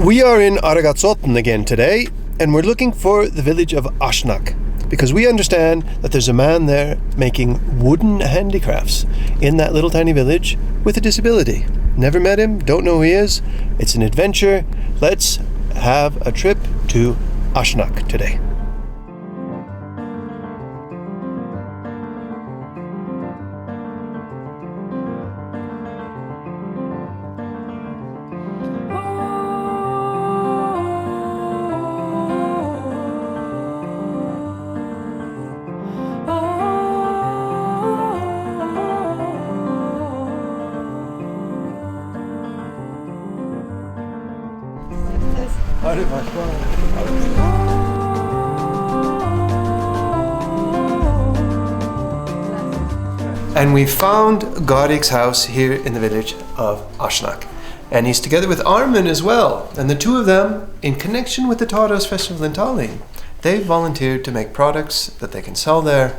We are in Aragatsotn again today, and we're looking for the village of Ashnak, because we understand that there's a man there making wooden handicrafts in that little tiny village with a disability. Never met him, don't know who he is. It's an adventure. Let's have a trip to Ashnak today. And we found Garik's house here in the village of Ashnak. And he's together with Armin as well. And the two of them, in connection with the Taraz Festival in Tallinn, they volunteered to make products that they can sell there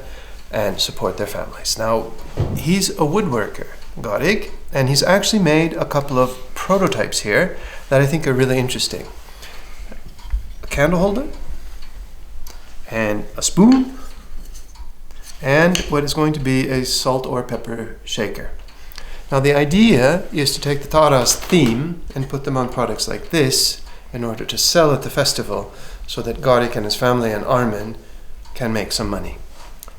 and support their families. Now, he's a woodworker, Garik, and he's actually made a couple of prototypes here that I think are really interesting. A candle holder, and a spoon, and what is going to be a salt or pepper shaker. Now the idea is to take the Taraz theme and put them on products like this in order to sell at the festival so that Garik and his family and Armin can make some money.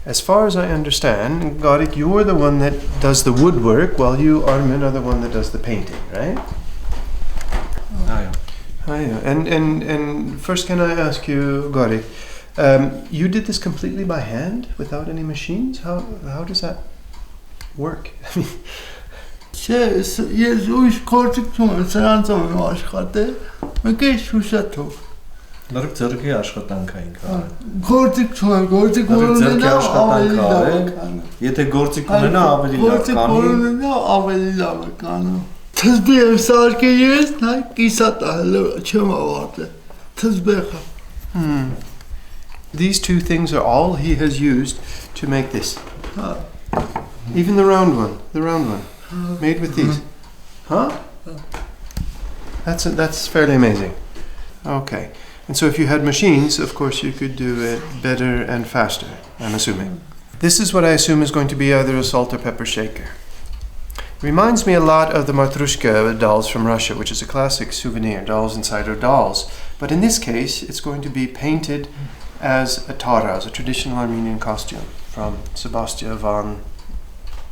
As far as I understand, Garik, you're the one that does the woodwork while you, Armin, are the one that does the painting, right? And first can I ask you, Garik, you did this completely by hand without any machines? How does that work? I mean, yes, we գործիքում սրանցով եմ աշխատել, մեկ է շուշաթով։ Նորից ձեռքի աշխատանքային կա։ Գործիք չունեմ, գործիք ունենա ավելի լավ է կանը։ Եթե գործիք ունենա ավելի լավ կանի։ Գործիք ունենա ավելի լավ է կանը։ Թզբի եմ սարքել ես, նա կիսատ ահել չեմ ավարտել։ Թզբեղը։ These two things are all he has used to make this. Even the round one, made with these. Huh? That's fairly amazing. Okay. And so if you had machines, of course you could do it better and faster, I'm assuming. This is what I assume is going to be either a salt or pepper shaker. Reminds me a lot of the Matrushka dolls from Russia, which is a classic souvenir, dolls inside are dolls. But in this case, it's going to be painted as a taraz, a traditional Armenian costume from Sebastia van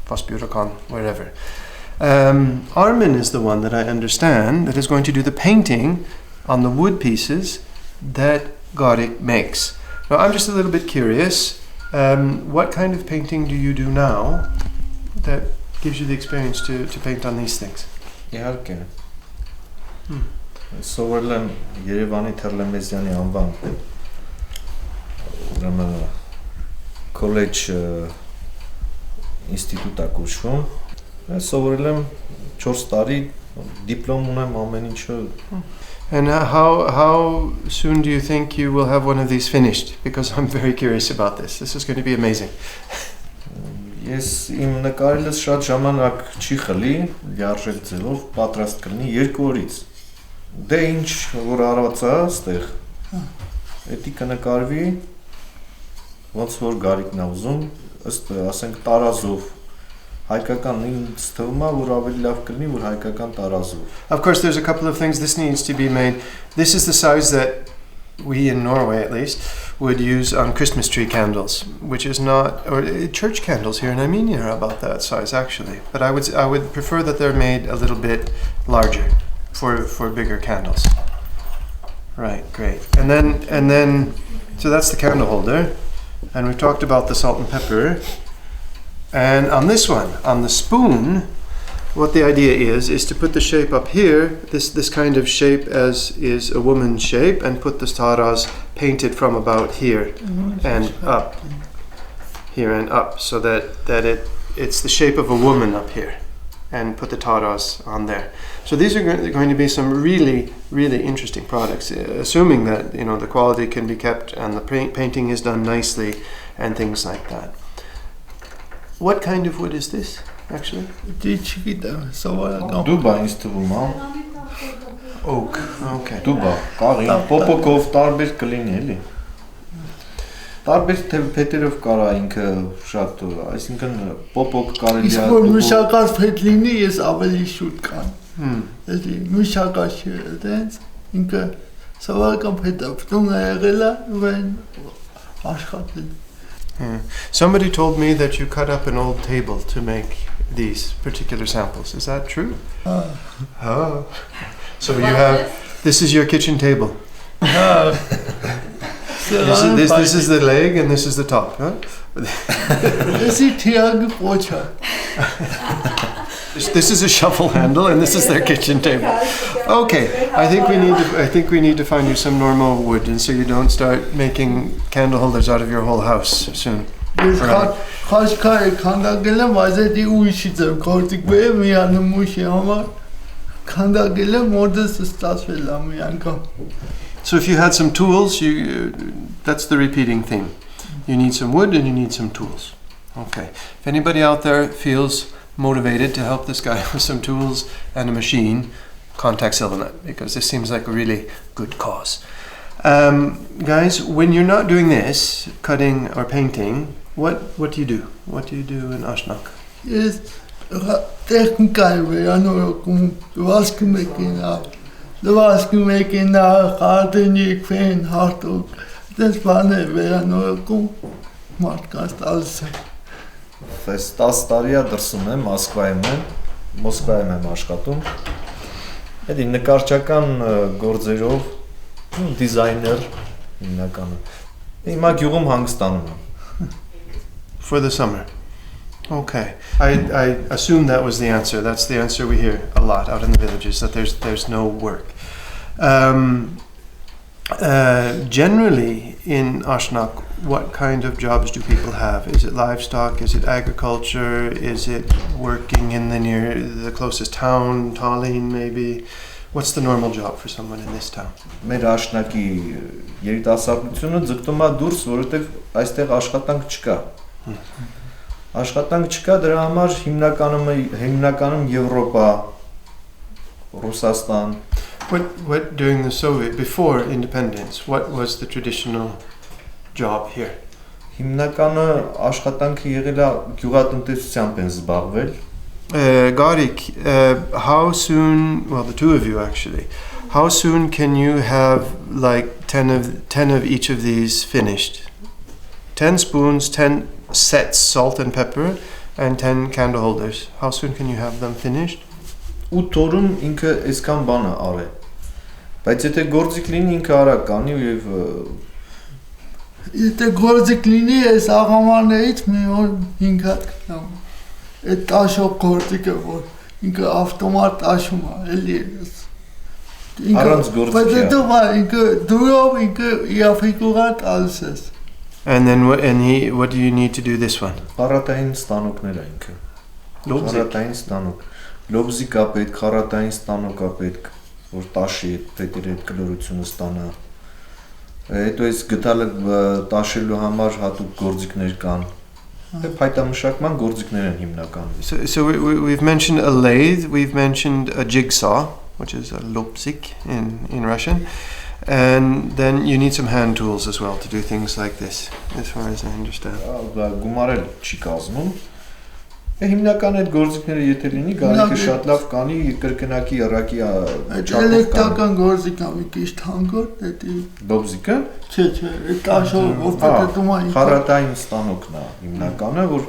Vospurakan, wherever. Armin is the one that I understand that is going to do the painting on the wood pieces that Garik makes. Now I'm just a little bit curious, what kind of painting do you do now that gives you the experience to paint on these things? Իհարկե։ Սովորել եմ Երևանի Թերլեմեզյանի անվան ուրեմն college ինստիտուտ է կոչվում։ Սովորել եմ 4 տարի, դիպլոմ ունեմ ամեն ինչը։ And how soon do you think you will have one of these finished? Because I'm very curious about this. This is going to be amazing. Ես իմ նկարելս շատ ժամանակ չի խլի, լիարժեք ձևով պատրաստ կլինի 2 օրից։ Դե ինչ որ արված է այստեղ։ Էդի կնկարվի ոնց որ Գարիկն է ուզում, ըստ ասենք տարազով հայկական ինձ թվում է որ ավելի լավ կլինի որ հայկական տարազով։ Of course there's a couple of things this needs to be made. This is the size that we in Norway at least would use on Christmas tree candles, which is not, or church candles here in Armenia are about that size actually. But I would prefer that they're made a little bit larger for bigger candles. Right, great. And then so that's the candle holder, and we've talked about the salt and pepper. And on this one, on the spoon, what the idea is to put the shape up here, this kind of shape as is a woman's shape, and put the taraz painted from about here and up, here and up, so that it's the shape of a woman up here, and put the taraz on there. So these are going to be some really, really interesting products, assuming that the quality can be kept and the painting is done nicely and things like that. What kind of wood is this, actually? Դու բա ինձ թվում է Oak. Okay. Դուբա, կաղին, պոպոկով տարբեր կլինի էլի։ Տարբեր փետերով կարա ինքը շատ, այսինքն պոպոկ կարելի է։ Իսկ որ մշակած փետ լինի, ես ավելի շուտ կան։ Էլի մշակած չէ, այդպես ինքը սովորական փետը փտուն է եղել ու այն աշխատել։ Somebody told me that you cut up an old table to make these particular samples. Is that true? Oh. So you have, this is your kitchen table. This is the leg and this is the top, huh? This is a shovel handle and this is their kitchen table. Okay, I think we need to find you some normal wood, and so you don't start making candle holders out of your whole house soon. So if you had some tools, that's the repeating theme. You need some wood and you need some tools. Okay. If anybody out there feels motivated to help this guy with some tools and a machine, contact ＳիվiլNet, because this seems like a really good cause. Guys, when you're not doing this, cutting or painting, what do you do? What do you do in Ashnak? Yes, technical way, I know making gardening, fan, hard. That's funny, I know Այս 10 տարի է դրսում եմ, Մոսկվայում եմ աշխատում։ Էդի նկարչական գործերով դիզայներ հիմնականում։ Հիմա գյուղում հանգստանում եմ։ For the summer. Okay. I assume that was the answer. That's the answer we hear a lot out in the villages, that there's no work. Generally in Ashnak, what kind of jobs do people have? Is it livestock? Is it agriculture? Is it working in the closest town, Tallinn maybe? What's the normal job for someone in this town? Մեր Ashnak-ի երիտասարդությունը ձգտում է դուրս, որովհետև այստեղ աշխատանք չկա։ Աշխատանք չկա, դրա համար հիմնականում Եվրոպա, Ռուսաստան։ What during the Soviet, before independence, what was the traditional job here? Հիմնականը աշխատանքը եղել է գյուղատնտեսությամբ են զբաղվել։ Garik, how soon, well, the two of you actually, how soon can you have like 10 of each of these finished? 10 spoons, 10 sets, salt and pepper, and 10 candle holders. How soon can you have them finished? 8 օրում ինքը այսքան բան է արել։ Բայց եթե գործիք լինի, ինքը արագ կանի եւ եթե գործիք լինի, այս աղամաններից մի օր 5 հատ կնամ։ Այդ տաշող գործիքը, որ ինքը ավտոմատ տաշում է, էլի է։ Առանց գործիքի։ Բայց հետո ինքը դուրով ինքը իաֆիկուղա տալիս է։ And then what do you need to do this one? Խառատային ստանոկներ է ինքը։ Խառատային ստանոկ։ Լոբզիկ է պետք, խառատային ստանոկ է պետք, որ տաշի այդ պետերի այդ կլորությունը ստանա։ Հետո այս գտալը տաշելու համար հատուկ գործիքներ կան։ Փայտամշակման գործիքներ են հիմնականում։ So we've mentioned a lathe, we've mentioned a jigsaw, which is a lopsik in Russian. And then you need some hand tools as well to do things like this, as far as I understand. Գումարել չի կազմում։ Հիմնական այդ գործիքները եթե լինի, Գարիկը շատ լավ կանի կրկնակի առակի չափով։ Էլեկտրական գործիք է մի քիչ թանկոտ, դա լոբզիկը։ Չէ, այդ տաշով որ պետք է խառատային ստանոկն է հիմնականը, որ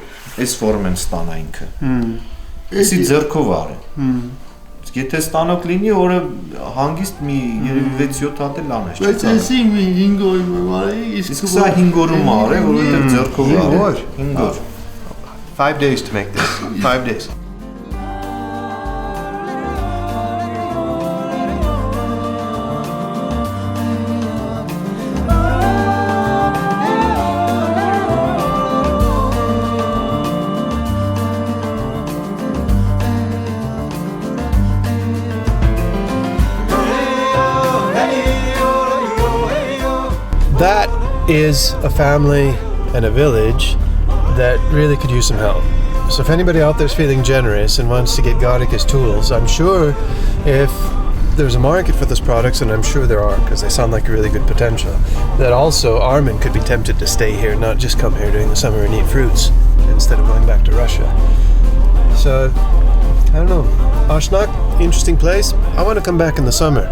այս ֆորմ են ստանա ինքը։ Էսի ձեռքով արել։ Եթե ստանոկ լինի, օրը հանգիստ մի երևի 6-7 հատ էլ անես։ Բայց էսի մի 5 օրում արի, իսկ սա 5 օրում արի, որովհետև ձեռքով արել։ 5 օր։ 5 days to make this. 5 days. That is a family and a village that really could use some help. So if anybody out there is feeling generous and wants to get Garik's tools, I'm sure if there's a market for those products, and I'm sure there are because they sound like a really good potential, that also Armin could be tempted to stay here, not just come here during the summer and eat fruits instead of going back to Russia. So, I don't know. Ashnak, interesting place. I want to come back in the summer.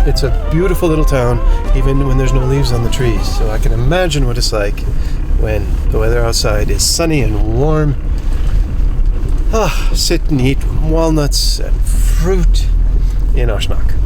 It's a beautiful little town, even when there's no leaves on the trees. So I can imagine what it's like when the weather outside is sunny and warm. Sit and eat walnuts and fruit in Ashnak.